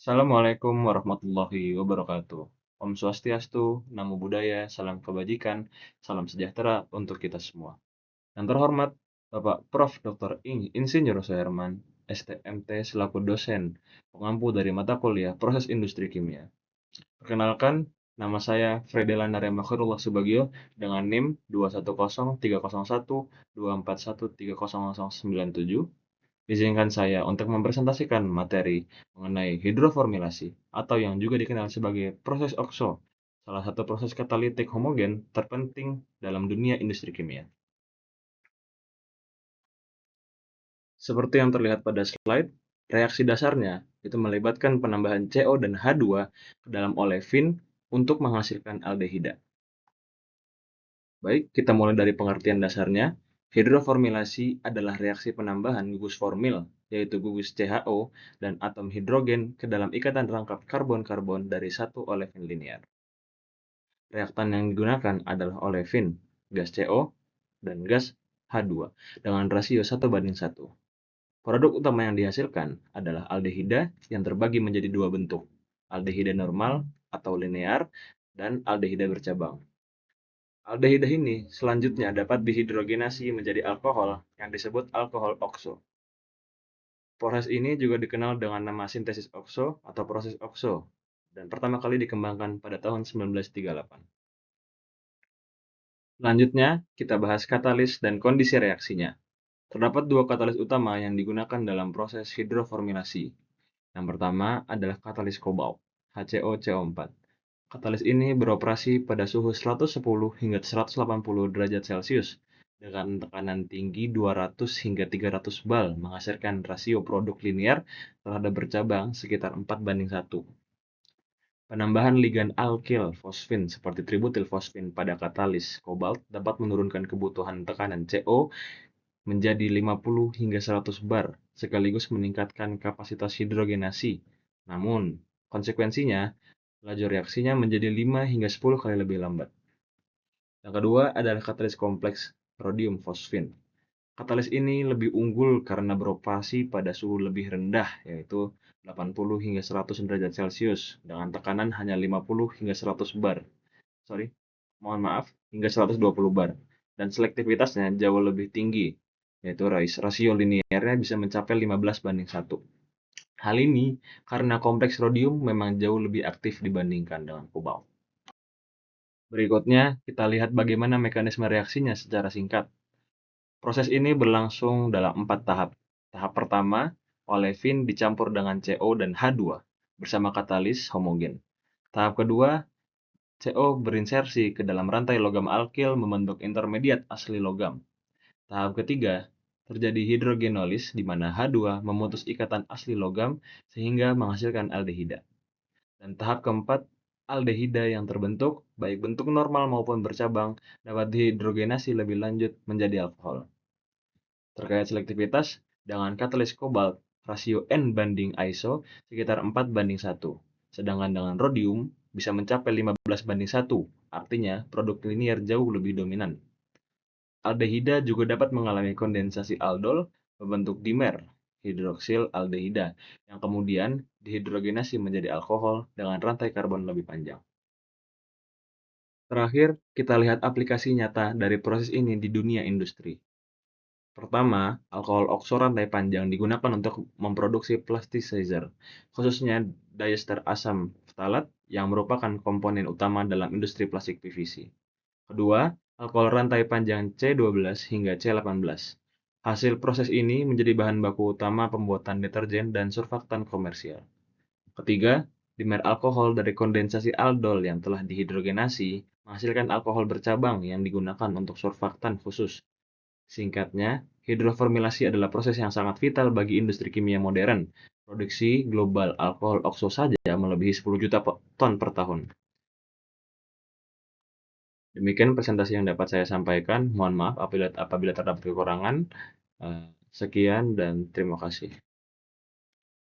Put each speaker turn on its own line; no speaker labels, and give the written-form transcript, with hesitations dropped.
Assalamualaikum warahmatullahi wabarakatuh. Om Swastiastu, Namo Buddhaya, salam kebajikan, salam sejahtera untuk kita semua. Yang terhormat, Bapak Prof. Dr. Insinyur Soeherman, STMT selaku dosen pengampu dari mata kuliah Proses Industri Kimia. Perkenalkan, nama saya Fredelan Narema Khairullah Subagio dengan NIM 21030124124130097. Izinkan saya untuk mempresentasikan materi mengenai hidroformilasi atau yang juga dikenal sebagai proses OXO, salah satu proses katalitik homogen terpenting dalam dunia industri kimia. Seperti yang terlihat pada slide, reaksi dasarnya itu melibatkan penambahan CO dan H2 ke dalam olefin untuk menghasilkan aldehida. Baik, kita mulai dari pengertian dasarnya. Hidroformilasi adalah reaksi penambahan gugus formil, yaitu gugus CHO, dan atom hidrogen ke dalam ikatan rangkap karbon-karbon dari satu olefin linear. Reaktan yang digunakan adalah olefin, gas CO, dan gas H2 dengan rasio 1:1. Produk utama yang dihasilkan adalah aldehida yang terbagi menjadi dua bentuk, aldehida normal atau linear dan aldehida bercabang. Aldehida ini selanjutnya dapat dihidrogenasi menjadi alkohol yang disebut alkohol okso. Proses ini juga dikenal dengan nama sintesis okso atau proses okso dan pertama kali dikembangkan pada tahun 1938. Selanjutnya, kita bahas katalis dan kondisi reaksinya. Terdapat dua katalis utama yang digunakan dalam proses hidroformilasi. Yang pertama adalah katalis kobalt, HCO-CO4. Katalis ini beroperasi pada suhu 110 hingga 180 derajat Celcius dengan tekanan tinggi 200 hingga 300 bar menghasilkan rasio produk linear terhadap bercabang sekitar 4:1. Penambahan ligan alkyl fosfin seperti tributil fosfin pada katalis kobalt dapat menurunkan kebutuhan tekanan CO menjadi 50 hingga 100 bar sekaligus meningkatkan kapasitas hidrogenasi. Namun, konsekuensinya laju reaksinya menjadi 5 hingga 10 kali lebih lambat. Yang kedua adalah katalis kompleks rhodium fosfin. Katalis ini lebih unggul karena beroperasi pada suhu lebih rendah, yaitu 80 hingga 100 derajat Celcius, dengan tekanan hanya 50 hingga 100 bar. Hingga 120 bar. Dan selektivitasnya jauh lebih tinggi, yaitu rasio linearnya bisa mencapai 15:1. Hal ini karena kompleks rhodium memang jauh lebih aktif dibandingkan dengan kobalt. Berikutnya, kita lihat bagaimana mekanisme reaksinya secara singkat. Proses ini berlangsung dalam 4 tahap. Tahap pertama, olefin dicampur dengan CO dan H2 bersama katalis homogen. Tahap kedua, CO berinsersi ke dalam rantai logam alkil membentuk intermediat asli logam. Tahap ketiga, terjadi hidrogenolis di mana H2 memutus ikatan asli logam sehingga menghasilkan aldehida. Dan tahap keempat, aldehida yang terbentuk, baik bentuk normal maupun bercabang, dapat dihidrogenasi lebih lanjut menjadi alkohol. Terkait selektivitas, dengan katalis kobalt, rasio N/iso sekitar 4:1, sedangkan dengan rhodium bisa mencapai 15:1, artinya produk linear jauh lebih dominan. Aldehida juga dapat mengalami kondensasi aldol membentuk dimer, hidroksil aldehida, yang kemudian dihidrogenasi menjadi alkohol dengan rantai karbon lebih panjang. Terakhir, kita lihat aplikasi nyata dari proses ini di dunia industri. Pertama, alkohol okso rantai panjang digunakan untuk memproduksi plasticizer, khususnya diester asam ftalat yang merupakan komponen utama dalam industri plastik PVC. Kedua, alkohol rantai panjang C12 hingga C18. Hasil proses ini menjadi bahan baku utama pembuatan deterjen dan surfaktan komersial. Ketiga, dimer alkohol dari kondensasi aldol yang telah dihidrogenasi menghasilkan alkohol bercabang yang digunakan untuk surfaktan khusus. Singkatnya, hidroformilasi adalah proses yang sangat vital bagi industri kimia modern. Produksi global alkohol okso saja melebihi 10 juta ton per tahun. Demikian presentasi yang dapat saya sampaikan. Mohon maaf apabila terdapat kekurangan. Sekian dan terima kasih.